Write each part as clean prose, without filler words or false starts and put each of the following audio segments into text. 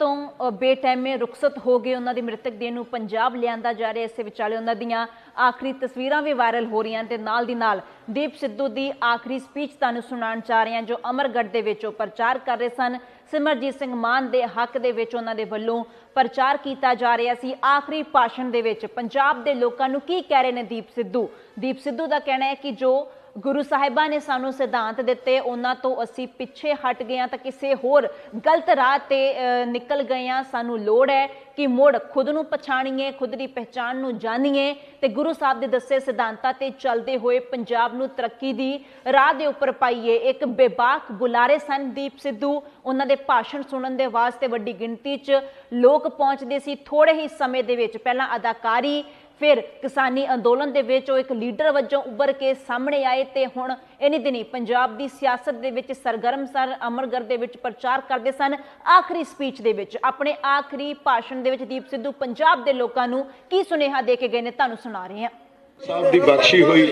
ਤੋਂ ਬੇਟੈਮੇ ਰੁਖਸਤ ਹੋ ਗਏ। ਉਹਨਾਂ ਦੀ ਮ੍ਰਿਤਕ ਦੇਹ ਨੂੰ ਪੰਜਾਬ ਲਿਆਂਦਾ ਜਾ ਰਿਹਾ। ਇਸੇ ਵਿਚਾਲੇ ਉਹਨਾਂ ਦੀਆਂ ਆਖਰੀ ਤਸਵੀਰਾਂ ਵੀ ਵਾਇਰਲ ਹੋ ਰਹੀਆਂ ਤੇ ਨਾਲ ਦੀ ਨਾਲ ਦੀਪ ਸਿੱਧੂ ਦੀ ਆਖਰੀ ਸਪੀਚ ਤੁਹਾਨੂੰ ਸੁਣਾਉਣ ਚਾਹ ਰਹੇ ਹਾਂ, ਜੋ ਅਮਰਗੜ੍ਹ ਦੇ ਵਿੱਚ ਉਹ ਪ੍ਰਚਾਰ ਕਰ ਰਹੇ ਸਨ। ਸਿਮਰਜੀਤ ਸਿੰਘ ਮਾਨ ਦੇ ਹੱਕ ਦੇ ਵਿੱਚ ਉਹਨਾਂ ਦੇ ਵੱਲੋਂ ਪ੍ਰਚਾਰ ਕੀਤਾ ਜਾ ਰਿਹਾ ਸੀ। ਆਖਰੀ ਭਾਸ਼ਣ ਦੇ ਵਿੱਚ ਪੰਜਾਬ ਦੇ ਲੋਕਾਂ ਨੂੰ ਕੀ ਕਹਿ ਰਹੇ ਨੇ ਦੀਪ ਸਿੱਧੂ ਦਾ ਕਹਿਣਾ ਹੈ ਕਿ ਜੋ गुरु साहिबा ने सानू सिद्धांत दिते उन्हां तो असी पिछे हट गए तो किसी होर गलत राह ते निकल गए हैं। सानू लोड़ है कि मुड़ खुद नूं पछाणीए, खुद की पहचान नूं जानीए ते गुरु साहब दे दस्से सिद्धांतां ते चलदे होए पंजाब नूं तरक्की दी राह दे उपर पाईए। एक बेबाक बुलारे सन दीप सिद्धू। उन्हां दे भाषण सुनन दे वास्ते वड्डी गिणती च लोग पहुंचदे सी। थोड़े ही समय दे विच पहलां अदाकारी फिर किसानी अंदोलन दे विच एक लीडर वजों उभर के सामने आए ते हुण इन्हीं दिनी पंजाब दी सियासत दे विच सरगर्म सन। अमरगढ़ दे विच प्रचार करदे सन। आखिरी स्पीच दे विच अपने आखिरी भाषण दे विच दीप सिद्धू पंजाब दे लोकां नूं की सुनेहा दे के गए ने, तुहानूं सुना रहे हैं। साहब दी बख्शी हुई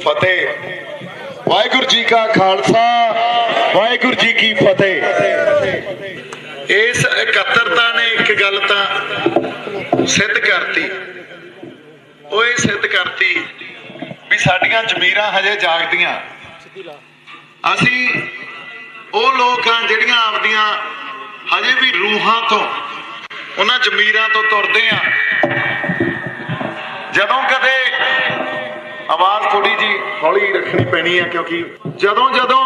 फतेह। वाहिगुरू जी का खालसा, वाहिगुरू जी की फतेह। इस इकत्तरता ने एक गल तां सिद्ध करती, वो ये सिद्ध करती भी साडियां जमीरां हजे जागदियां। असी वो लोग हाँ जिहड़ियां आपदियां हजे भी रूहां तो उन्हां जमीरां तो तुरदे आ। जदों कदे आवाज थोड़ी जी हौली रखनी पैनी है, क्योंकि जदों जदों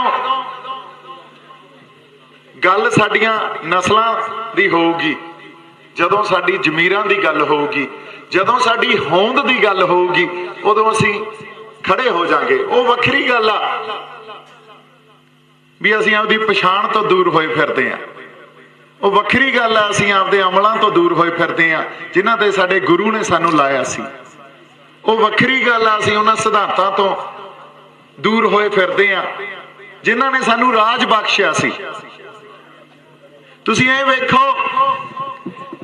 गल साडियां नस्लां दी होगी, जदों साडी जमीरां दी गल होगी, जदों साडी होंद दी गल होगी, उदों असीं खड़े हो जांगे। वो वखरी गल आ भी असीं आपदी पछाण तो दूर होए फिरदे आ। वो वखरी गल आ असीं आपदे अमलां तो दूर होए फिरदे आ जिन्हां ते साडे गुरु ने सानूं लाया सी। वो वखरी गल आ असीं उन्हां सिद्धांतां तो दूर होए फिरदे आ जिन्हां ने सानूं राज बख्शिया सी। तुसीं ये वेखो,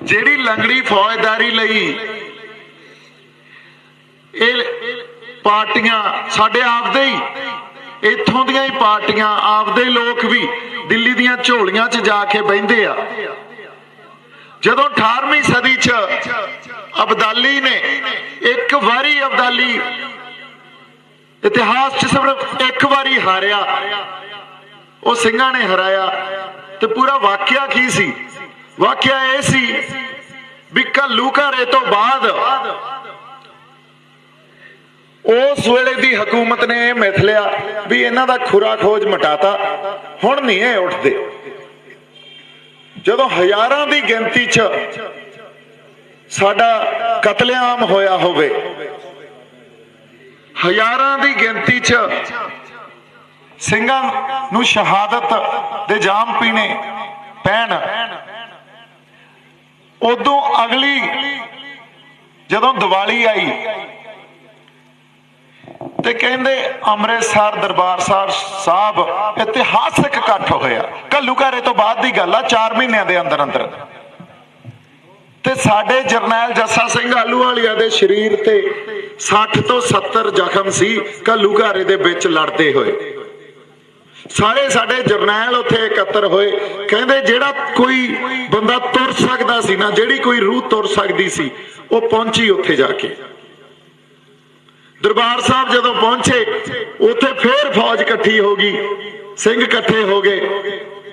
ਜਿਹੜੀ ਲੰਗੜੀ ਫੌਜਦਾਰੀ ਲਈ ਇਹ ਪਾਰਟੀਆਂ ਸਾਡੇ ਆਪਦੇ ਹੀ ਇੱਥੋਂ ਦੀਆਂ ਹੀ ਪਾਰਟੀਆਂ ਆਪਦੇ ਲੋਕ ਵੀ ਦਿੱਲੀ ਦੀਆਂ ਝੋਲੀਆਂ 'ਚ ਜਾ ਕੇ ਬਹਿੰਦੇ ਆ। ਜਦੋਂ 18ਵੀਂ ਸਦੀ 'ਚ ਅਬਦਾਲੀ ਨੇ ਇੱਕ ਵਾਰੀ ਅਬਦਾਲੀ ਇਤਿਹਾਸ 'ਚ ਸਿਰਫ ਇੱਕ ਵਾਰੀ ਹਾਰਿਆ, ਉਹ ਸਿੰਘਾਂ ਨੇ ਹਰਾਇਆ। ਤੇ ਪੂਰਾ ਵਾਕਿਆ ਕੀ ਸੀ? वाकया यह सी भी घल्लूघारे तो बाद उस वेले दी हुकूमत ने मिथ लिया भी इन्हां दा खुरा खोज मटाता, हुण नहीं ये उठदे। जदों हजारां दी गिनती च साडा कतलेआम होया होवे, हजारां दी गिनती च ਸਿੰਘਾਂ ਨੂੰ शहादत दे जाम पीने पैण, उदों अगली जदों दिवाली आई ते कहंदे अमृतसर दरबार साहब इतिहासक इकट्ठ होया। घल्लूघारे तो बाद की गल आ, 4 महीनों के अंदर अंदर ते साडे जरनैल जस्सा सिंह आलूवालिया दे शरीर ते 60 तो 70 जख्म सी घल्लूघारे दे विच लड़दे होए। सारे साडे जरनैल उत्थे इकत्तर होए। कहंदे जेड़ा कोई बंदा तुर सकदा सी ना, जेड़ी कोई रूह तुर सकदी सी, वो पहुंची उत्थे जाके। दरबार साहब जदों पहुंचे उत्थे फिर फौज इकट्ठी हो गई, सिंह इकट्ठे हो गए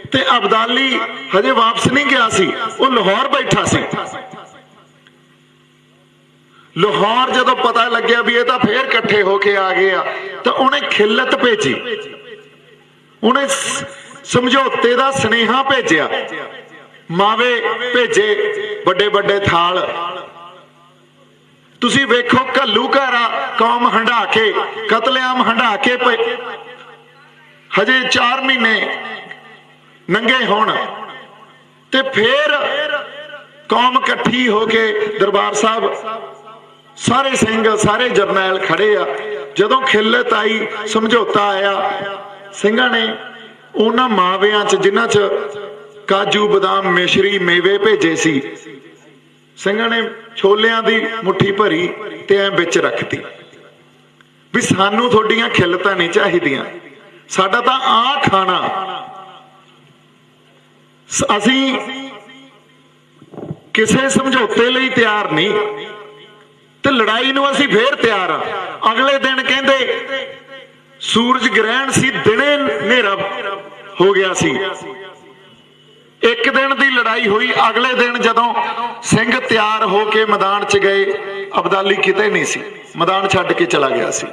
ते अबदाली हजे वापस नहीं गया सी, वो लाहौर बैठा सी। लाहौर जदों पता लग्या भी ये तां फिर इकट्ठे होके आ गए आ, तो उन्हें खिलत भेजी, उन्हें समझौते का स्नेहा भेजा, मावे भेजे, बड़े बड़े थाल। तुसी वेखो घल्लूघारा कौम हंडा के कतलेआम हंडा के पे हजे 4 महीने नंगे होण ते फिर कौम इकट्ठी होके दरबार साहब सारे सिंह सारे जरनैल खड़े आ। जदों खिलत आई, समझौता आया, ਸਿੰਘਾਂ ਨੇ ਉਹਨਾਂ ਮਾਵਿਆਂ 'ਚ ਜਿਨ੍ਹਾਂ 'ਚ ਕਾਜੂ ਬਦਾਮ ਮਿਸ਼ਰੀ ਮੇਵੇ ਭੇਜੇ ਸੀ, ਸਿੰਘਾਂ ਨੇ ਛੋਲਿਆਂ ਦੀ ਮੁੱਠੀ ਭਰੀ ਤੇ ਐ ਵਿੱਚ ਰੱਖਤੀ ਵੀ ਸਾਨੂੰ ਤੁਹਾਡੀਆਂ ਖਿਲਤਾਂ ਨਹੀਂ ਚਾਹੀਦੀਆਂ, ਸਾਡਾ ਤਾਂ ਆ ਖਾਣਾ। ਅਸੀਂ ਕਿਸੇ ਸਮਝੌਤੇ ਲਈ ਤਿਆਰ ਨਹੀਂ ਤੇ ਲੜਾਈ ਨੂੰ ਅਸੀਂ ਫੇਰ ਤਿਆਰ ਆ। ਅਗਲੇ ਦਿਨ ਕਹਿੰਦੇ ਸੂਰਜ ਗ੍ਰਹਿਣ ਸੀ, ਦਿਨੇ ਹਨੇਰਾ ਹੋ ਗਿਆ ਸੀ। ਇੱਕ ਦਿਨ ਦੀ ਲੜਾਈ ਹੋਈ। ਅਗਲੇ ਦਿਨ ਜਦੋਂ ਸਿੰਘ ਤਿਆਰ ਹੋ ਕੇ ਮੈਦਾਨ 'ਚ ਗਏ, ਅਬਦਾਲੀ ਕਿਤੇ ਨਹੀਂ ਸੀ, ਮੈਦਾਨ ਛੱਡ ਕੇ ਚਲਾ ਗਿਆ ਸੀ।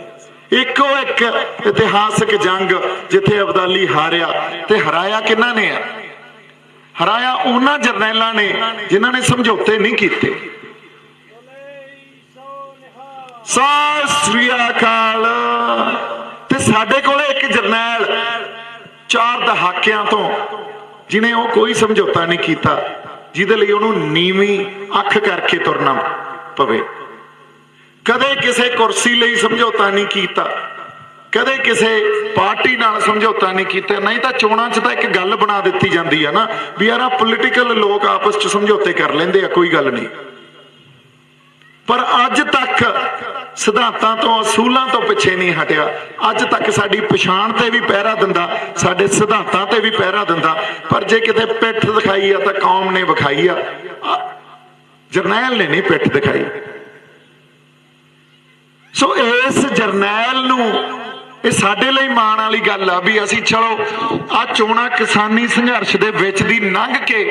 ਇੱਕੋ ਇੱਕ ਇਤਿਹਾਸਕ ਜੰਗ ਜਿੱਥੇ ਅਬਦਾਲੀ ਹਾਰਿਆ, ਤੇ ਹਰਾਇਆ ਕਿਹਨਾਂ ਨੇ ਆ? ਹਰਾਇਆ ਉਹਨਾਂ ਜਰਨੈਲਾਂ ਨੇ ਜਿਨ੍ਹਾਂ ਨੇ ਸਮਝੌਤੇ ਨਹੀਂ ਕੀਤੇ। ਸਤਿ ਸ੍ਰੀ ਅਕਾਲ। ਤੇ ਸਾਡੇ ਕੋਲੇ ਇੱਕ ਜਰਨੈਲ 4 ਦਹਾਕਿਆਂ ਤੋਂ ਜਿਹਨੇ ਉਹ ਕੋਈ ਸਮਝੌਤਾ ਨਹੀਂ ਕੀਤਾ, ਜਿਹਦੇ ਲਈ ਉਹਨੂੰ ਨੀਵੀਂ ਅੱਖ ਕਰਕੇ ਤੁਰਨਾ ਪਵੇ। ਕਦੇ ਕਿਸੇ ਕੁਰਸੀ ਲਈ ਸਮਝੌਤਾ ਨਹੀਂ ਕੀਤਾ, ਕਦੇ ਕਿਸੇ ਪਾਰਟੀ ਨਾਲ ਸਮਝੌਤਾ ਨਹੀਂ ਕੀਤਾ। ਨਹੀਂ ਤਾਂ ਚੋਣਾਂ 'ਚ ਤਾਂ ਇੱਕ ਗੱਲ ਬਣਾ ਦਿੱਤੀ ਜਾਂਦੀ ਆ ਨਾ ਵੀ ਯਾਰ ਆ ਪੋਲੀਟੀਕਲ ਲੋਕ ਆਪਸ 'ਚ ਸਮਝੌਤੇ ਕਰ ਲੈਂਦੇ ਆ, ਕੋਈ ਗੱਲ ਨਹੀਂ। ਪਰ ਅੱਜ ਤੱਕ ਸਿਧਾਂਤਾਂ ਤੋਂ, ਅਸੂਲਾਂ ਤੋਂ ਪਿੱਛੇ ਨਹੀਂ ਹਟਿਆ। ਅੱਜ ਤੱਕ ਸਾਡੀ ਪਛਾਣ ਤੇ ਵੀ ਪਹਿਰਾ ਦਿੰਦਾ, ਸਾਡੇ ਸਿਧਾਂਤਾਂ ਤੇ ਵੀ ਪਹਿਰਾ ਦਿੰਦਾ। ਪਰ ਜੇ ਕਿਤੇ ਪਿੱਠ ਦਿਖਾਈ ਆ ਤਾਂ ਕੌਮ ਨੇ ਵਿਖਾਈ ਆ, ਜਰਨੈਲ ਨੇ ਨਹੀਂ ਪਿੱਠ ਦਿਖਾਈ। ਸੋ ਇਸ ਜਰਨੈਲ ਨੂੰ, ਇਹ ਸਾਡੇ ਲਈ ਮਾਣ ਵਾਲੀ ਗੱਲ ਆ ਵੀ ਅਸੀਂ ਚਲੋ ਆ ਚੋਣਾਂ ਕਿਸਾਨੀ ਸੰਘਰਸ਼ ਦੇ ਵਿੱਚ ਦੀ ਲੰਘ ਕੇ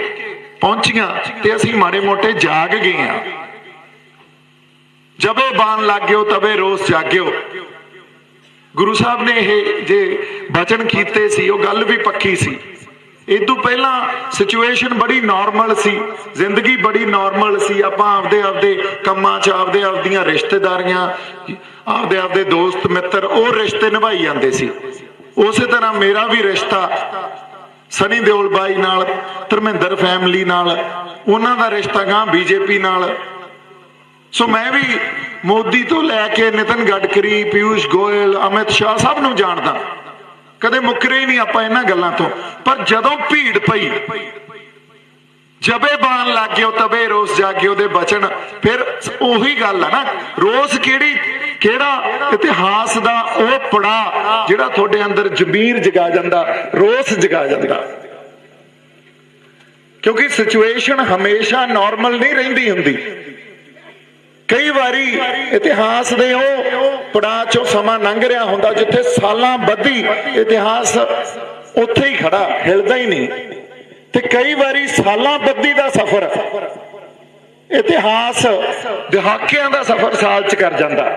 ਪਹੁੰਚੀਆਂ ਤੇ ਅਸੀਂ ਮਾੜੇ ਮੋਟੇ ਜਾਗ ਗਏ ਆ। ਜਬੇ ਬਾਣ ਲੱਗ ਗਿਓ ਤਬੇ ਰੋਸ ਜਾਗਿਓ। ਗੁਰੂ ਸਾਹਿਬ ਨੇ ਇਹ ਜੇ ਬਚਨ ਕੀਤੇ ਸੀ, ਉਹ ਗੱਲ ਵੀ ਪੱਕੀ ਸੀ। ਇਦੋਂ ਪਹਿਲਾਂ ਸਿਚੁਏਸ਼ਨ ਬੜੀ ਨਾਰਮਲ ਸੀ, ਜ਼ਿੰਦਗੀ ਬੜੀ ਨਾਰਮਲ ਸੀ। ਆਪਾਂ ਆਪਦੇ ਕੰਮਾਂ 'ਚ ਆਪਦੀਆਂ ਰਿਸ਼ਤੇਦਾਰੀਆਂ, ਆਪਦੇ ਦੋਸਤ ਮਿੱਤਰ, ਉਹ ਰਿਸ਼ਤੇ ਨਿਭਾਈ ਜਾਂਦੇ ਸੀ। ਉਸੇ ਤਰ੍ਹਾਂ ਮੇਰਾ ਵੀ ਰਿਸ਼ਤਾ ਸਨੀ ਦਿਓਲ ਬਾਈ ਨਾਲ, ਧਰਮਿੰਦਰ ਫੈਮਿਲੀ ਨਾਲ, ਉਹਨਾਂ ਦਾ ਰਿਸ਼ਤਾ ਗਾਂ ਬੀਜੇਪੀ ਨਾਲ। ਸੋ ਮੈਂ ਵੀ ਮੋਦੀ ਤੋਂ ਲੈ ਕੇ ਨਿਤਨ ਗਡਕਰੀ, ਪਿਊਸ਼ ਗੋਇਲ, ਅਮਿਤ ਸ਼ਾਹ ਸਭ ਨੂੰ ਜਾਣਦਾ, ਕਦੇ ਮੁੱਕਰੇ ਹੀ ਨਹੀਂ ਆਪਾਂ ਇਹਨਾਂ ਗੱਲਾਂ ਤੋਂ। ਪਰ ਜਦੋਂ ਭੀੜ ਪਈ, ਜਬੇ ਬਾਣ ਲੱਗ ਗਿਓ ਤਬੇ ਰੋਸ ਜਾਗਿਓ ਦੇ ਬਚਨ, ਫਿਰ ਉਹੀ ਗੱਲ ਆ ਨਾ, ਰੋਸ ਕਿਹੜਾ ਇਤਿਹਾਸ ਦਾ ਉਹ ਪੜਾ ਜਿਹੜਾ ਤੁਹਾਡੇ ਅੰਦਰ ਜ਼ਮੀਰ ਜਗਾ ਜਾਂਦਾ, ਰੋਸ ਜਗਾ ਜਾਂਦਾ। ਕਿਉਂਕਿ ਸਿਚੁਏਸ਼ਨ ਹਮੇਸ਼ਾ ਨਾਰਮਲ ਨਹੀਂ ਰਹਿੰਦੀ ਹੁੰਦੀ। ਕਈ ਵਾਰੀ ਇਤਿਹਾਸ ਦੇ ਉਹ ਪੜਾਅ ਚੋਂ ਸਮਾਂ ਲੰਘ ਰਿਹਾ ਹੁੰਦਾ ਜਿੱਥੇ ਸਾਲਾਂ ਬੱਧੀ ਇਤਿਹਾਸ ਉੱਥੇ ਹੀ ਖੜਾ, ਹਿਲਦਾ ਹੀ ਨਹੀਂ। ਤੇ ਕਈ ਵਾਰੀ ਸਾਲਾਂ ਬੱਧੀ ਦਾ ਸਫ਼ਰ ਇਤਿਹਾਸ ਦਹਾਕਿਆਂ ਦਾ ਸਫ਼ਰ ਸਾਲ 'ਚ ਕਰ ਜਾਂਦਾ।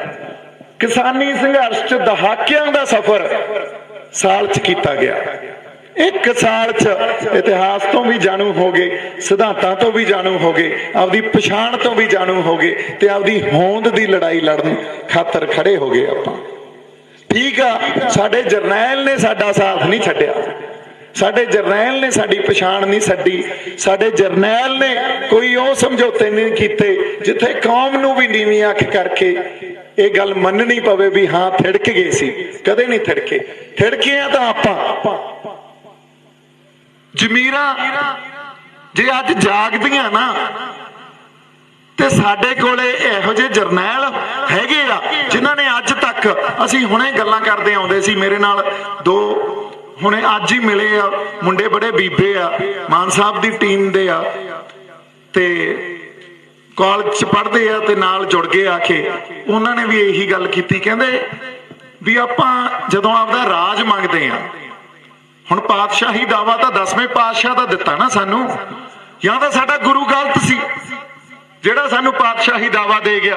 ਕਿਸਾਨੀ ਸੰਘਰਸ਼ 'ਚ ਦਹਾਕਿਆਂ ਦਾ ਸਫ਼ਰ ਸਾਲ 'ਚ ਕੀਤਾ ਗਿਆ। ਇੱਕ ਸਾਲ 'ਚ ਇਤਿਹਾਸ ਤੋਂ ਵੀ ਜਾਣੂ ਹੋ ਗਏ, ਸਿਧਾਂਤਾਂ ਤੋਂ ਵੀ ਜਾਣੂ ਹੋ ਗਏ, ਆਪਦੀ ਪਛਾਣ ਤੋਂ ਵੀ ਜਾਣੂ ਹੋ ਗਏ, ਤੇ ਆਪਦੀ ਹੋਂਦ ਦੀ ਲੜਾਈ ਲੜਨ ਖਾਤਰ ਖੜੇ ਹੋ ਗਏ ਆਪਾਂ। ਠੀਕ ਆ, ਸਾਡੇ ਜਰਨੈਲ ਨੇ ਸਾਡਾ ਸਾਥ ਨਹੀਂ ਛੱਡਿਆ, ਸਾਡੇ ਜਰਨੈਲ ਨੇ ਸਾਡੀ ਪਛਾਣ ਨਹੀਂ ਛੱਡੀ, ਸਾਡੇ ਜਰਨੈਲ ਨੇ ਕੋਈ ਉਹ ਸਮਝੌਤੇ ਨਹੀਂ ਕੀਤੇ ਜਿੱਥੇ ਕੌਮ ਨੂੰ ਵੀ ਨੀਵੀਂ ਅੱਖ ਕਰਕੇ ਇਹ ਗੱਲ ਮੰਨਣੀ ਪਵੇ ਵੀ ਹਾਂ ਥਿੜਕ ਗਏ ਸੀ। ਕਦੇ ਨਹੀਂ ਥਿੜਕੇ। ਥਿੜਕੇ ਆ ਤਾਂ ਆਪਾਂ ਜ਼ਮੀਰਾਂ ਜੇ ਅੱਜ ਜਾਗਦੀਆਂ ਨਾ, ਤੇ ਸਾਡੇ ਕੋਲੇ ਇਹੋ ਜਿਹੇ ਜਰਨੈਲ ਹੈਗੇ ਆ ਜਿਨ੍ਹਾਂ ਨੇ ਅੱਜ ਤੱਕ, ਅਸੀਂ ਹੁਣੇ ਗੱਲਾਂ ਕਰਦੇ ਆਉਂਦੇ ਸੀ, ਮੇਰੇ ਨਾਲ 2 ਹੁਣੇ ਅੱਜ ਹੀ ਮਿਲੇ ਆ ਮੁੰਡੇ, ਬੜੇ ਬੀਬੇ ਆ, ਮਾਨ ਸਾਹਿਬ ਦੀ ਟੀਮ ਦੇ ਆ, ਤੇ ਕਾਲਜ 'ਚ ਪੜ੍ਹਦੇ ਆ ਤੇ ਨਾਲ ਜੁੜ ਗਏ ਆ ਕੇ। ਉਹਨਾਂ ਨੇ ਵੀ ਇਹੀ ਗੱਲ ਕੀਤੀ, ਕਹਿੰਦੇ ਵੀ ਆਪਾਂ ਜਦੋਂ ਆਪਦਾ ਰਾਜ ਮੰਗਦੇ ਆ, ਹੁਣ ਪਾਤਸ਼ਾਹੀ ਦਾਵਾ ਤਾਂ 10ਵੇਂ ਪਾਤਸ਼ਾਹ ਦਾ ਦਿੱਤਾ ਨਾ ਸਾਨੂੰ, ਜਾਂ ਤਾਂ ਸਾਡਾ ਗੁਰੂ ਗਲਤ ਸੀ ਜਿਹੜਾ ਸਾਨੂੰ ਪਾਤਸ਼ਾਹੀ ਦਾਵਾ ਦੇ ਗਿਆ।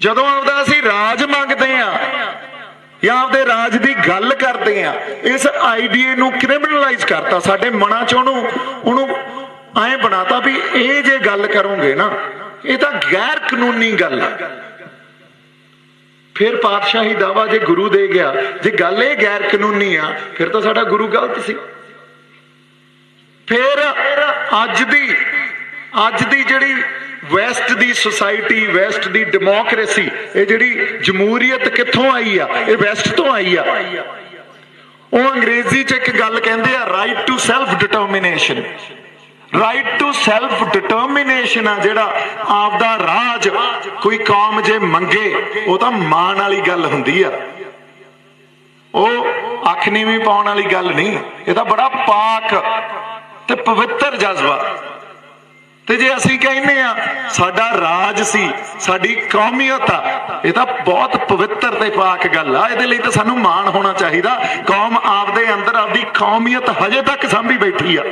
ਜਦੋਂ ਆਪਦਾ ਅਸੀਂ ਰਾਜ ਮੰਗਦੇ ਆ ਜਾਂ ਆਪਦੇ ਰਾਜ ਦੀ ਗੱਲ ਕਰਦੇ ਆ, ਇਸ ਆਈਡੀਏ ਨੂੰ ਕ੍ਰਿਮੀਨਲਾਈਜ਼ ਕਰਤਾ ਸਾਡੇ ਮਨਾਂ 'ਚ, ਉਹਨੂੰ ਐਂ ਬਣਾਤਾ ਵੀ ਇਹ ਜੇ ਗੱਲ ਕਰੋਗੇ ਨਾ ਇਹ ਤਾਂ ਗੈਰ ਕਾਨੂੰਨੀ ਗੱਲ ਆ। ਫਿਰ ਪਾਤਸ਼ਾਹੀ ਦਾਵਾ ਜੇ ਗੁਰੂ ਦੇ ਗਿਆ, ਜੇ ਗੱਲ ਇਹ ਗੈਰ ਕਾਨੂੰਨੀ ਆ, ਫਿਰ ਤਾਂ ਸਾਡਾ ਗੁਰੂ ਗਲਤ ਸੀ। ਫਿਰ ਅੱਜ ਦੀ ਜਿਹੜੀ ਵੈਸਟ ਦੀ ਸੁਸਾਇਟੀ, ਵੈਸਟ ਦੀ ਡੈਮੋਕ੍ਰੇਸੀ, ਇਹ ਜਿਹੜੀ ਜਮਹੂਰੀਅਤ ਕਿੱਥੋਂ ਆਈ ਆ? ਇਹ ਵੈਸਟ ਤੋਂ ਆਈ ਆ। ਉਹ ਅੰਗਰੇਜ਼ੀ 'ਚ ਇੱਕ ਗੱਲ ਕਹਿੰਦੇ ਆ, right to self determination. Right to self determination ਆ ਜਿਹੜਾ ਆਪਦਾ ਰਾਜ ਕੋਈ ਕੌਮ ਜੇ ਮੰਗੇ, ਉਹ ਤਾਂ ਮਾਣ ਵਾਲੀ ਗੱਲ ਹੁੰਦੀ ਆ, ਉਹ ਅੱਖ ਨੀਵੀਂ ਪਾਉਣ ਵਾਲੀ ਗੱਲ ਨਹੀਂ। ਇਹ ਤਾਂ ਬੜਾ ਪਾਕ ਤੇ ਪਵਿੱਤਰ ਜਜ਼ਬਾ। ਤੇ ਜੇ ਅਸੀਂ ਕਹਿੰਦੇ ਆ ਸਾਡਾ ਰਾਜ ਸੀ, ਸਾਡੀ ਕੌਮੀਅਤ ਆ, ਇਹ ਤਾਂ ਬਹੁਤ ਪਵਿੱਤਰ ਤੇ ਪਾਕ ਗੱਲ ਆ। ਇਹਦੇ ਲਈ ਤਾਂ ਸਾਨੂੰ ਮਾਣ ਹੋਣਾ ਚਾਹੀਦਾ। ਕੌਮ ਆਪਦੇ ਅੰਦਰ ਆਪਦੀ ਕੌਮੀਅਤ ਹਜੇ ਤੱਕ ਸਾਂਭੀ ਬੈਠੀ ਆ।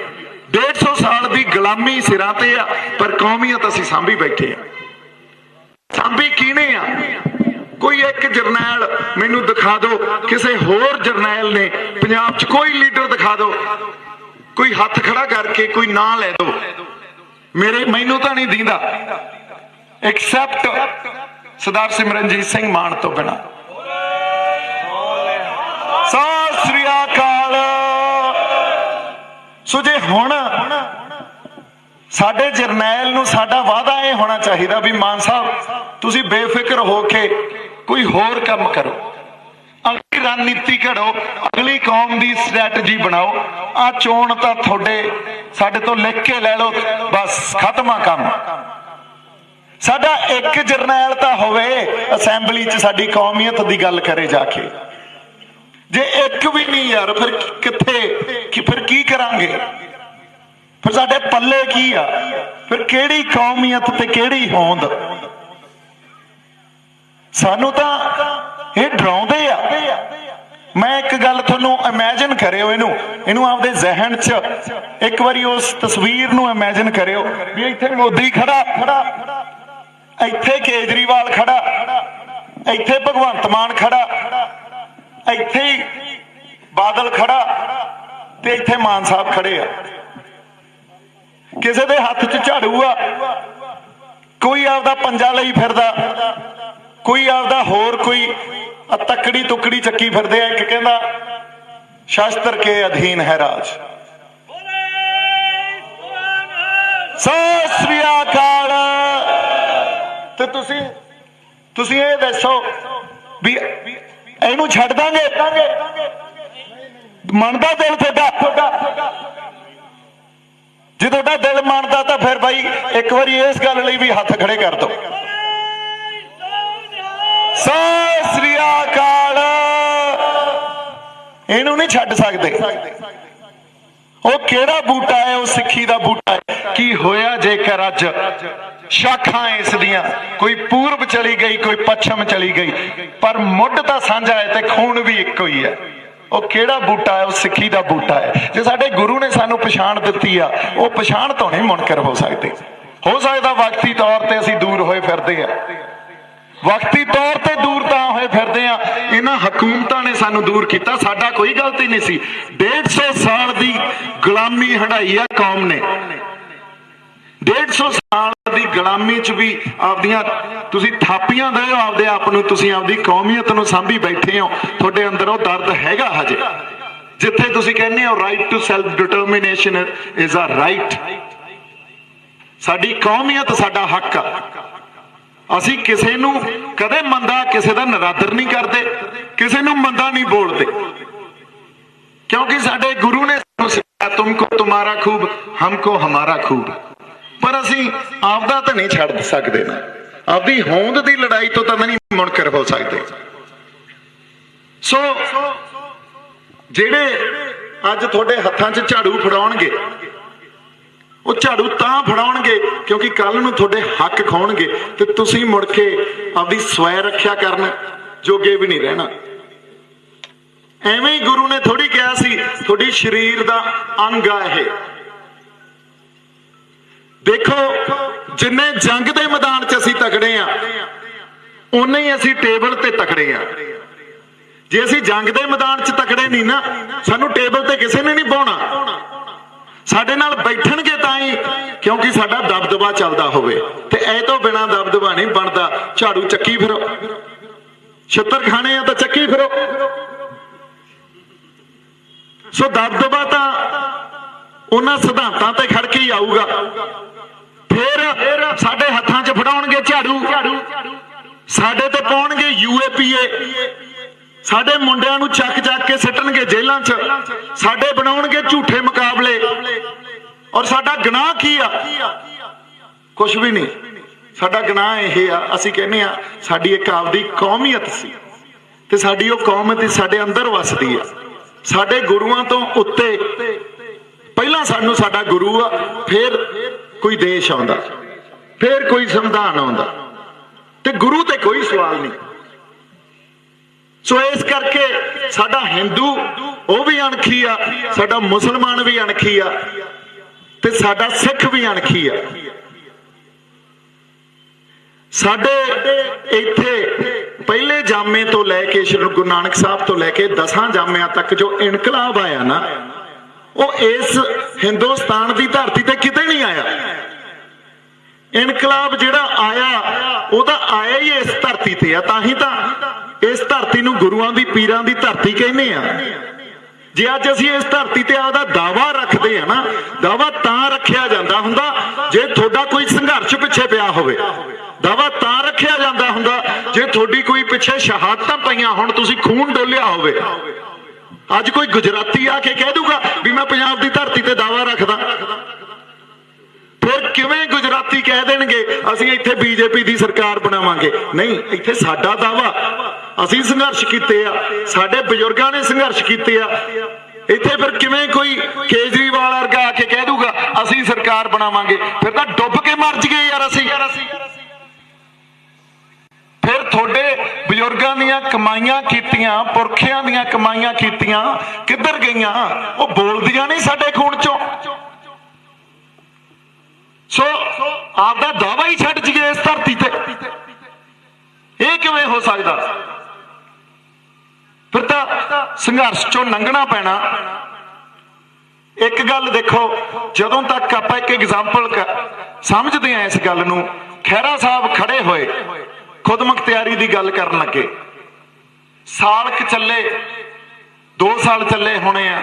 150 ਸਾਲ ਦੀ ਗੁਲਾਮੀ ਸਿਰਾਂ ਤੇ ਆ, ਪਰ ਕੌਮੀਅਤ ਅਸੀਂ ਸਾਂਭੀ ਬੈਠੇ ਆ। ਸਾਂਭੀ ਕਿਹਨੇ ਆ? ਕੋਈ ਇੱਕ ਜਰਨੈਲ ਮੈਨੂੰ ਦਿਖਾ ਦਿਓ, ਕਿਸੇ ਹੋਰ ਜਰਨੈਲ ਨੇ ਪੰਜਾਬ 'ਚ ਕੋਈ ਲੀਡਰ ਦਿਖਾ ਦਿਓ, ਕੋਈ ਹੱਥ ਖੜਾ ਕਰਕੇ ਕੋਈ ਨਾਂ ਲੈ ਦਿਓ। ਮੈਨੂੰ ਤਾਂ ਨਹੀਂ ਦਿੰਦਾ ਐਕਸੈਪਟ ਸਰਦਾਰ ਸਿਮਰਨਜੀਤ ਸਿੰਘ ਮਾਨ ਤੋਂ ਬਿਨਾਂ। ਸਤਿ ਸ੍ਰੀ ਅਕਾਲ। ਸੋ ਜੇ ਹੁਣ ਸਾਡੇ ਜਰਨੈਲ ਨੂੰ ਸਾਡਾ ਵਾਅਦਾ ਇਹ ਹੋਣਾ ਚਾਹੀਦਾ ਵੀ ਮਾਨ ਸਾਹਿਬ ਤੁਸੀਂ ਬੇਫਿਕਰ ਹੋ ਕੇ ਕੋਈ ਹੋਰ ਕੰਮ ਕਰੋ, ਅਗਲੀ ਰਣਨੀਤੀ ਘੜੋ, ਅਗਲੀ ਕੌਮ ਦੀ ਸਟ੍ਰੈਟਜੀ ਬਣਾਓ। ਆ ਚੋਣ ਤਾਂ ਤੁਹਾਡੇ ਸਾਡੇ ਤੋਂ ਲਿਖ ਕੇ ਲੈ ਲਓ, ਬਸ ਖਤਮ ਆ ਕੰਮ। ਸਾਡਾ ਇੱਕ ਜਰਨੈਲ ਤਾਂ ਹੋਵੇ ਅਸੈਂਬਲੀ 'ਚ ਸਾਡੀ ਕੌਮੀਅਤ ਦੀ ਗੱਲ ਕਰੇ ਜਾ ਕੇ। ਜੇ ਇੱਕ ਵੀ ਨਹੀਂ ਯਾਰ, ਫਿਰ ਕਿੱਥੇ, ਫਿਰ ਕੀ ਕਰਾਂਗੇ? ਫਿਰ ਸਾਡੇ ਪੱਲੇ ਕੀ ਆ? ਫਿਰ ਕਿਹੜੀ ਕੌਮੀਅਤ ਤੇ ਕਿਹੜੀ ਹੋਂਦ? ਸਾਨੂੰ ਤਾਂ ਇਹ ਡਰਾਉਂਦੇ ਆ। ਮੈਂ ਇੱਕ ਗੱਲ ਤੁਹਾਨੂੰ ਇਮੇਜਿਨ ਕਰਿਓ, ਇਹਨੂੰ ਆਪਦੇ ਜ਼ਿਹਨ 'ਚ ਇੱਕ ਵਾਰੀ ਉਸ ਤਸਵੀਰ ਨੂੰ ਇਮੇਜਿਨ ਕਰਿਓ ਵੀ ਇੱਥੇ ਮੋਦੀ ਖੜਾ, ਇੱਥੇ ਕੇਜਰੀਵਾਲ ਖੜਾ, ਇੱਥੇ ਭਗਵੰਤ ਮਾਨ ਖੜਾ, ਇੱਥੇ ਹੀ ਬਾਦਲ ਖੜਾ ਤੇ ਇੱਥੇ ਮਾਨ ਸਾਹਿਬ ਖੜੇ ਆ। ਕਿਸੇ ਦੇ ਹੱਥ 'ਚ ਝਾੜੂ ਆ, ਕੋਈ ਆਪਦਾ ਪੰਜਾ ਲਈ ਫਿਰਦਾ, ਕੋਈ ਆਪਦਾ ਹੋਰ ਕੋਈ ਤੱਕੜੀ ਤੁਕੜੀ ਚੱਕੀ ਫਿਰਦੇ ਆ। ਇੱਕ ਕਹਿੰਦਾ ਸ਼ਾਸਤਰ ਕੇ ਅਧੀਨ ਹੈ ਰਾਜ। ਸਤਿ ਸ੍ਰੀ ਅਕਾਲ। ਤੇ ਤੁਸੀਂ ਇਹ ਦੱਸੋ ਵੀ ਇਹਨੂੰ ਛੱਡ ਦਾਂਗੇ? ਮੰਨਦਾ ਦਿਲ ਤੁਹਾਡਾ? ਜੇ ਤੁਹਾਡਾ ਦਿਲ ਮੰਨਦਾ ਤਾਂ ਫਿਰ ਬਾਈ ਇੱਕ ਵਾਰੀ ਇਸ ਗੱਲ ਲਈ ਵੀ ਹੱਥ ਖੜੇ ਕਰ ਦਿਓ। ਸਤਿ ਸ੍ਰੀ ਅਕਾਲ। ਇਹਨੂੰ ਨਹੀਂ ਛੱਡ ਸਕਦੇ। ਉਹ ਕਿਹੜਾ ਬੂਟਾ ਹੈ? ਉਹ ਸਿੱਖੀ ਦਾ ਬੂਟਾ ਹੈ। ਕੀ ਹੋਇਆ ਜੇਕਰ ਅੱਜ ਸ਼ਾਖਾਂ ਇਸ ਦੀਆਂ ਕੋਈ ਪੂਰਬ ਚਲੀ ਗਈ, ਕੋਈ ਪੱਛਮ ਚਲੀ ਗਈ, ਪਰ ਮੁੱਢ ਤਾਂ ਸਾਂਝਾ ਹੈ ਤੇ ਖੂਨ ਵੀ ਇੱਕੋ ਹੀ ਹੈ। ਉਹ ਕਿਹੜਾ ਬੂਟਾ ਹੈ? ਉਹ ਸਿੱਖੀ ਦਾ ਬੂਟਾ ਹੈ। ਜੇ ਸਾਡੇ ਗੁਰੂ ਨੇ ਸਾਨੂੰ ਪਛਾਣ ਦਿੱਤੀ ਆ, ਉਹ ਪਛਾਣ ਤੋਂ ਨਹੀਂ ਮੁਨਕਰ ਹੋ ਸਕਦੇ। ਹੋ ਸਕਦਾ ਵਕਤੀ ਤੌਰ ਤੇ ਅਸੀਂ ਦੂਰ ਹੋਏ ਫਿਰਦੇ ਆ, ਵਕਤੀ ਤੌਰ ਤੇ ਦੂਰ ਤਾਂ ਹੋਏ ਫਿਰਦੇ ਆ। ਇਹਨਾਂ ਹਕੂਮਤਾਂ ਨੇ ਸਾਨੂੰ ਦੂਰ ਕੀਤਾ, ਸਾਡਾ ਕੋਈ ਗਲਤੀ ਨਹੀਂ ਸੀ। 150 ਸਾਲ ਦੀ ਗੁਲਾਮੀ ਹੰਢਾਈ ਆ ਕੌਮ ਨੇ। 150 ਸਾਲ ਦੀ ਗੁਲਾਮੀ 'ਚ ਵੀ ਆਪਦੀਆਂ ਤੁਸੀਂ ਥਾਪੀਆਂ ਦਿਓ ਆਪਦੇ ਆਪ ਨੂੰ, ਤੁਸੀਂ ਆਪਦੀ ਕੌਮੀਅਤ ਨੂੰ ਸਾਂਭੀ ਬੈਠੇ ਹੋ। ਤੁਹਾਡੇ ਅੰਦਰ ਉਹ ਦਰਦ ਹੈਗਾ ਹਜੇ। ਜਿੱਥੇ ਤੁਸੀਂ ਕਹਿੰਦੇ ਹੋ right to self determination is a right. ਸਾਡੀ ਕੌਮੀਅਤ ਸਾਡਾ ਹੱਕ ਆ। ਅਸੀਂ ਕਿਸੇ ਨੂੰ ਕਦੇ ਮੰਦਾ, ਕਿਸੇ ਦਾ ਨਰਾਦਰ ਨਹੀਂ ਕਰਦੇ, ਕਿਸੇ ਨੂੰ ਮੰਦਾ ਨਹੀਂ ਬੋਲਦੇ, ਕਿਉਂਕਿ ਸਾਡੇ ਗੁਰੂ ਨੇ ਸਾਨੂੰ ਸਿਖਾਇਆ ਤੁਮਕੋ ਤੁਮਾਰਾ ਖੂਬ, ਹਮਕੋ ਹਮਾਰਾ ਖੂਬ। ਪਰ ਅਸੀਂ ਆਪਦਾ ਤਾਂ ਨਹੀਂ ਛੱਡ ਸਕਦੇ ਨਾ, ਆਪਦੀ ਹੋਂਦ ਦੀ ਲੜਾਈ ਤੋਂ ਤਾਂ ਨਹੀਂ ਮੁਨਕਰ ਹੋ ਸਕਦੇ। ਸੋ ਜਿਹੜੇ ਅੱਜ ਤੁਹਾਡੇ ਹੱਥਾਂ 'ਚ ਝਾੜੂ ਫੜਾਉਣਗੇ, ਉਹ ਝਾੜੂ ਤਾਂ ਫੜਾਉਣਗੇ ਕਿਉਂਕਿ ਕੱਲ ਨੂੰ ਤੁਹਾਡੇ ਹੱਕ ਖਾਉਣਗੇ ਤੇ ਤੁਸੀਂ ਮੁੜ ਕੇ ਆਪਦੀ ਸਵੈ ਰੱਖਿਆ ਕਰਨ ਜੋਗੇ ਵੀ ਨਹੀਂ ਰਹਿਣਾ। ਐਵੇਂ ਹੀ ਗੁਰੂ ਨੇ ਥੋੜੀ ਕਿਹਾ ਸੀ ਤੁਹਾਡੀ ਸਰੀਰ ਦਾ ਅੰਗ ਆ ਇਹ। ਦੇਖੋ ਜਿੰਨੇ ਜੰਗ ਦੇ ਮੈਦਾਨ 'ਚ ਅਸੀਂ ਤਕੜੇ ਆ, ਉਨੇ ਹੀ ਅਸੀਂ ਟੇਬਲ ਤੇ ਤਕੜੇ ਆ। ਜੇ ਅਸੀਂ ਜੰਗ ਦੇ ਮੈਦਾਨ 'ਚ ਤਕੜੇ ਨਹੀਂ ਨਾ, ਸਾਨੂੰ ਟੇਬਲ ਤੇ ਕਿਸੇ ਨੇ ਨਹੀਂ ਪਾਉਣਾ। ਸਾਡੇ ਨਾਲ ਬੈਠਣਗੇ ਤਾਂ ਹੀ, ਕਿਉਂਕਿ ਸਾਡਾ ਦਬਦਬਾ ਚੱਲਦਾ ਹੋਵੇ। ਤੇ ਇਹ ਤੋਂ ਬਿਨਾਂ ਦਬਦਬਾ ਨਹੀਂ ਬਣਦਾ। ਝਾੜੂ ਚੱਕੀ ਫਿਰੋ, ਛਿੱਤਰ ਖਾਣੇ ਆ ਤਾਂ ਚੱਕੀ ਫਿਰੋ। ਸੋ ਦਬਦਬਾ ਤਾਂ ਉਹਨਾਂ ਸਿਧਾਂਤਾਂ ਤੇ ਖੜ ਕੇ ਹੀ ਆਊਗਾ। ਫਿਰ ਸਾਡੇ ਹੱਥਾਂ 'ਚ ਫੜਾਉਣਗੇ ਝਾੜੂ, ਸਾਡੇ ਤੇ ਪਾਉਣਗੇ UAPA, ਸਾਡੇ ਮੁੰਡਿਆਂ ਨੂੰ ਚੱਕ ਕੇ ਸਿੱਟਣਗੇ ਜੇਲ੍ਹਾਂ 'ਚ, ਸਾਡੇ ਬਣਾਉਣਗੇ ਝੂਠੇ ਮੁਕਾਬਲੇ। ਔਰ ਸਾਡਾ ਗੁਨਾਹ ਕੀ ਆ? ਕੁਛ ਵੀ ਨਹੀਂ। ਸਾਡਾ ਗੁਨਾਹ ਇਹ ਆ, ਅਸੀਂ ਕਹਿੰਦੇ ਆ ਸਾਡੀ ਇੱਕ ਆਪਦੀ ਕੌਮੀਅਤ ਸੀ ਤੇ ਸਾਡੀ ਉਹ ਕੌਮੀਅਤ ਸਾਡੇ ਅੰਦਰ ਵਸਦੀ ਆ। ਸਾਡੇ ਗੁਰੂਆਂ ਤੋਂ ਉੱਤੇ ਪਹਿਲਾਂ ਸਾਨੂੰ ਸਾਡਾ ਗੁਰੂ ਆ, ਫਿਰ ਕੋਈ ਦੇਸ਼ ਆਉਂਦਾ, ਫਿਰ ਕੋਈ ਸੰਵਿਧਾਨ ਆਉਂਦਾ, ਤੇ ਗੁਰੂ ਤੇ ਕੋਈ ਸਵਾਲ ਨਹੀਂ। ਸੋ ਇਸ ਕਰਕੇ ਸਾਡਾ ਹਿੰਦੂ ਉਹ ਵੀ ਅਣਖੀ ਆ, ਸਾਡਾ ਮੁਸਲਮਾਨ ਵੀ ਅਣਖੀ ਆ, ਤੇ ਸਾਡਾ ਸਿੱਖ ਵੀ ਅਣਖੀ ਆ। ਸਾਡੇ ਇੱਥੇ ਪਹਿਲੇ ਜਾਮੇ ਤੋਂ ਲੈ ਕੇ ਸ਼੍ਰੀ ਗੁਰੂ ਨਾਨਕ ਸਾਹਿਬ ਤੋਂ ਲੈ ਕੇ 10 ਜਾਮਿਆਂ ਤੱਕ ਜੋ ਇਨਕਲਾਬ ਆਇਆ ਨਾ, ਉਹ ਇਸ ਹਿੰਦੁਸਤਾਨ ਦੀ ਧਰਤੀ ਤੇ ਕਿਤੇ ਨਹੀਂ ਆਇਆ। ਇਨਕਲਾਬ ਜਿਹੜਾ ਆਇਆ ਉਹ ਤਾਂ ਆਇਆ ਹੀ ਇਸ ਧਰਤੀ ਤੇ ਆ, ਤਾਂ ਹੀ ਤਾਂ ਇਸ ਧਰਤੀ ਨੂੰ ਗੁਰੂਆਂ ਦੀ ਪੀਰਾਂ ਦੀ ਧਰਤੀ ਕਹਿੰਦੇ ਆ। ਜੇ ਅੱਜ ਅਸੀਂ ਇਸ ਧਰਤੀ ਤੇ ਆਪਦਾ ਦਾਵਾ ਰੱਖਦੇ ਆ ਨਾ, ਦਾਵਾ ਤਾਂ ਰੱਖਿਆ ਜਾਂਦਾ ਹੁੰਦਾ ਜੇ ਤੁਹਾਡਾ ਕੋਈ ਸੰਘਰਸ਼ ਪਿੱਛੇ ਪਿਆ ਹੋਵੇ। ਦਾਵਾ ਤਾਂ ਰੱਖਿਆ ਜਾਂਦਾ ਹੁੰਦਾ ਜੇ ਤੁਹਾਡੀ ਕੋਈ ਪਿੱਛੇ ਸ਼ਹਾਦਤਾਂ ਪਈਆਂ ਹੋਣ, ਤੁਸੀਂ ਖੂਨ ਡੋਲਿਆ ਹੋਵੇ। ਅੱਜ ਕੋਈ ਗੁਜਰਾਤੀ ਆ ਕੇ ਕਹਿ ਦੂਗਾ ਵੀ ਮੈਂ ਪੰਜਾਬ ਦੀ ਧਰਤੀ ਤੇ ਦਾਵਾ ਰੱਖਦਾ, ਫਿਰ ਕਿਵੇਂ ਗੁਜਰਾਤੀ ਕਹਿ ਦੇਣਗੇ ਅਸੀਂ ਇੱਥੇ ਬੀਜੇਪੀ ਦੀ ਸਰਕਾਰ ਬਣਾਵਾਂਗੇ? ਨਹੀਂ, ਇੱਥੇ ਸਾਡਾ ਦਾਵਾ, ਅਸੀਂ ਸੰਘਰਸ਼ ਕੀਤੇ ਆ, ਸਾਡੇ ਬਜ਼ੁਰਗਾਂ ਨੇ ਸੰਘਰਸ਼ ਕੀਤੇ ਆ। ਇੱਥੇ ਫਿਰ ਕਿਵੇਂ ਕੋਈ ਕੇਜਰੀਵਾਲ ਵਰਗਾ ਆ ਕੇ ਕਹਿ ਦੂਗਾ ਅਸੀਂ ਸਰਕਾਰ ਬਣਾਵਾਂਗੇ? ਫਿਰ ਤਾਂ ਡੁੱਬ ਕੇ ਮਰ ਜਗੇ ਯਾਰ ਅਸੀਂ। ਫਿਰ ਤੁਹਾਡੇ ਬਜ਼ੁਰਗਾਂ ਦੀਆਂ ਕਮਾਈਆਂ ਕੀਤੀਆਂ, ਪੁਰਖਿਆਂ ਦੀਆਂ ਕਮਾਈਆਂ ਕੀਤੀਆਂ ਕਿੱਧਰ ਗਈਆਂ? ਉਹ ਬੋਲਦੀਆਂ ਨਹੀਂ ਸਾਡੇ ਖੂਨ ਚੋਂ। ਸੋ ਆਪਦਾ ਦਾਵਾ ਹੀ ਛੱਡ ਜੀਏ ਇਸ ਧਰਤੀ ਤੇ, ਇਹ ਕਿਵੇਂ ਹੋ ਸਕਦਾ? ਫਿਰ ਤਾਂ ਸੰਘਰਸ਼ ਚੋਂ ਲੰਘਣਾ ਪੈਣਾ। ਇੱਕ ਗੱਲ ਦੇਖੋ, ਜਦੋਂ ਤੱਕ ਆਪਾਂ ਇੱਕ ਐਗਜ਼ਾਮਪਲ ਸਮਝਦੇ ਆ ਇਸ ਗੱਲ ਨੂੰ, ਖਹਿਰਾ ਸਾਹਿਬ ਖੜੇ ਹੋਏ ਖੁਦ ਮੁਖਤਿਆਰੀ ਦੀ ਗੱਲ ਕਰਨ ਲੱਗੇ, ਸਾਲ ਕੁ ਚੱਲੇ, 2 ਸਾਲ ਚੱਲੇ ਹੋਣੇ ਆ,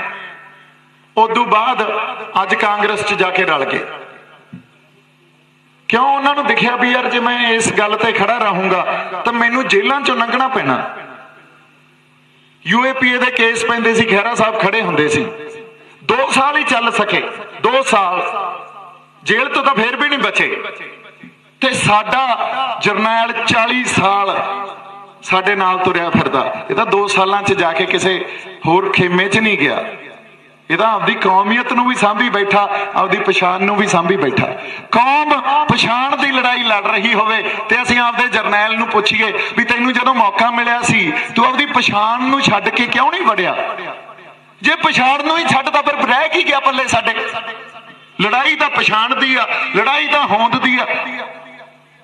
ਉਦੋਂ ਬਾਅਦ ਅੱਜ ਕਾਂਗਰਸ 'ਚ ਜਾ ਕੇ ਰਲ ਗਏ। ਕਿਉਂ? ਉਹਨਾਂ ਨੂੰ ਦਿਖਿਆ ਵੀ ਯਾਰ ਜੇ ਮੈਂ ਇਸ ਗੱਲ ਤੇ ਖੜਾ ਰਹੂੰਗਾ ਤਾਂ ਮੈਨੂੰ ਜੇਲ੍ਹਾਂ 'ਚੋਂ ਲੰਘਣਾ ਪੈਣਾ। UAPA ਦੇ ਕੇਸ ਪੈਂਦੇ ਸੀ, ਖਹਿਰਾ ਸਾਹਿਬ ਖੜੇ ਹੁੰਦੇ ਸੀ, 2 ਸਾਲ ਹੀ ਚੱਲ ਸਕੇ, 2 ਸਾਲ ਜੇਲ੍ਹ ਤੋਂ ਤਾਂ ਫੇਰ ਵੀ ਨਹੀਂ ਬਚੇ। ਤੇ ਸਾਡਾ ਜਰਨੈਲ 40 ਸਾਲ ਸਾਡੇ ਨਾਲ ਤੁਰਿਆ ਫਿਰਦਾ, ਇਹ ਤਾਂ 2 ਸਾਲਾਂ 'ਚ ਜਾ ਕੇ ਕਿਸੇ ਹੋਰ ਖੇਮੇ 'ਚ ਨਹੀਂ ਗਿਆ। ਇਹ ਤਾਂ ਆਪਦੀ ਕੌਮੀਅਤ ਨੂੰ ਵੀ ਸਾਂਭੀ ਬੈਠਾ, ਆਪਦੀ ਪਛਾਣ ਨੂੰ ਵੀ ਸਾਂਭੀ ਬੈਠਾ। ਕੌਮ ਪਛਾਣ ਦੀ ਲੜਾਈ ਲੜ ਰਹੀ ਹੋਵੇ ਤੇ ਅਸੀਂ ਆਪਦੇ ਜਰਨੈਲ ਨੂੰ ਪੁੱਛੀਏ ਵੀ ਤੈਨੂੰ ਜਦੋਂ ਮੌਕਾ ਮਿਲਿਆ ਸੀ ਤੂੰ ਆਪਦੀ ਪਛਾਣ ਨੂੰ ਛੱਡ ਕੇ ਕਿਉਂ ਨਹੀਂ ਵੜਿਆ? ਜੇ ਪਛਾਣ ਨੂੰ ਹੀ ਛੱਡਦਾ ਫਿਰ ਰਹਿ ਕੀ ਗਿਆ ਪੱਲੇ ਸਾਡੇ? ਲੜਾਈ ਤਾਂ ਪਛਾਣ ਦੀ ਆ, ਲੜਾਈ ਤਾਂ ਹੋਂਦ ਦੀ ਆ।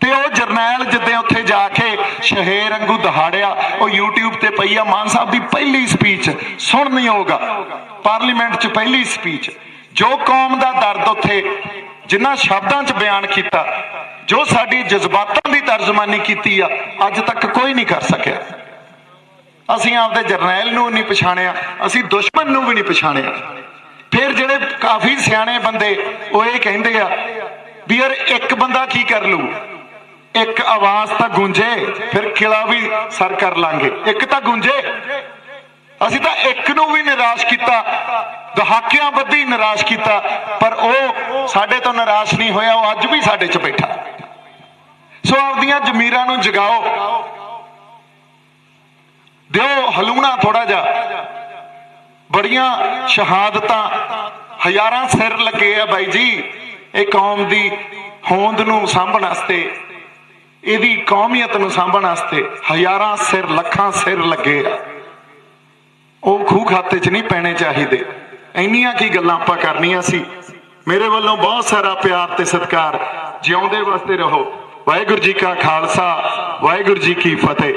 ਤੇ ਉਹ ਜਰਨੈਲ ਜਿੱਦਾਂ ਉੱਥੇ ਜਾ ਕੇ ਸ਼ਹੇਰ ਵਾਂਗੂ ਦਹਾੜਿਆ, ਉਹ YouTube ਤੇ ਪਈ ਆ, ਮਾਨ ਸਾਹਿਬ ਦੀ ਪਹਿਲੀ ਸਪੀਚ ਸੁਣਨਯੋਗ ਆ, ਪਾਰਲੀਮੈਂਟ 'ਚ ਪਹਿਲੀ ਸਪੀਚ। ਜੋ ਕੌਮ ਦਾ ਦਰਦ ਉੱਥੇ ਜਿਨ੍ਹਾਂ ਸ਼ਬਦਾਂ 'ਚ ਬਿਆਨ ਕੀਤਾ, ਜੋ ਸਾਡੀ ਜਜ਼ਬਾਤਾਂ ਦੀ ਤਰਜਮਾਨੀ ਕੀਤੀ ਆ, ਅੱਜ ਤੱਕ ਕੋਈ ਨਹੀਂ ਕਰ ਸਕਿਆ। ਅਸੀਂ ਆਪਦੇ ਜਰਨੈਲ ਨੂੰ ਨਹੀਂ ਪਛਾਣਿਆ, ਅਸੀਂ ਦੁਸ਼ਮਣ ਨੂੰ ਵੀ ਨਹੀਂ ਪਛਾਣਿਆ। ਫਿਰ ਜਿਹੜੇ ਕਾਫੀ ਸਿਆਣੇ ਬੰਦੇ ਉਹ ਇਹ ਕਹਿੰਦੇ ਆ ਵੀ ਯਾਰ ਇੱਕ ਬੰਦਾ ਕੀ ਕਰ ਲੂ, ਇੱਕ ਆਵਾਜ਼ ਤਾਂ ਗੂੰਜੇ ਫਿਰ ਕਿਲਾ ਵੀ ਸਰ ਕਰ ਲਾਂਗੇ, ਇੱਕ ਤਾਂ ਗੂੰਜੇ। ਅਸੀਂ ਤਾਂ ਇੱਕ ਨੂੰ ਵੀ ਨਿਰਾਸ਼ ਕੀਤਾ, ਦਹਾਕਿਆਂ ਬੱਧੀ ਨਿਰਾਸ਼ ਕੀਤਾ, ਪਰ ਉਹ ਸਾਡੇ ਤੋਂ ਨਿਰਾਸ਼ ਨਹੀਂ ਹੋਇਆ, ਉਹ ਅੱਜ ਵੀ ਸਾਡੇ 'ਚ ਬੈਠਾ। ਸੋ ਆਪਦੀਆਂ ਜ਼ਮੀਰਾਂ ਨੂੰ ਜਗਾਓ, ਦਿਓ ਹਲੂਣਾ ਥੋੜਾ ਜਿਹਾ। ਬੜੀਆਂ ਸ਼ਹਾਦਤਾਂ, ਹਜ਼ਾਰਾਂ ਸਿਰ ਲੱਗੇ ਆ ਬਾਈ ਜੀ ਇਹ ਕੌਮ ਦੀ ਹੋਂਦ ਨੂੰ ਸਾਂਭਣ ਵਾਸਤੇ, ਇਹਦੀ ਕੌਮੀਅਤ ਨੂੰ ਸਾਂਭਣ ਵਾਸਤੇ ਹਜ਼ਾਰਾਂ ਸਿਰ, ਲੱਖਾਂ ਸਿਰ ਲੱਗੇ ਆ। ਉਹ ਖੂਹ ਖਾਤੇ 'ਚ ਨਹੀਂ ਪੈਣੇ ਚਾਹੀਦੇ। ਇੰਨੀਆਂ ਕੀ ਗੱਲਾਂ ਆਪਾਂ ਕਰਨੀਆਂ ਸੀ। ਮੇਰੇ ਵੱਲੋਂ ਬਹੁਤ ਸਾਰਾ ਪਿਆਰ ਤੇ ਸਤਿਕਾਰ। ਜਿਉਂਦੇ ਵਾਸਤੇ ਰਹੋ। ਵਾਹਿਗੁਰੂ ਜੀ ਕਾ ਖਾਲਸਾ, ਵਾਹਿਗੁਰੂ ਜੀ ਕੀ ਫਤਿਹ।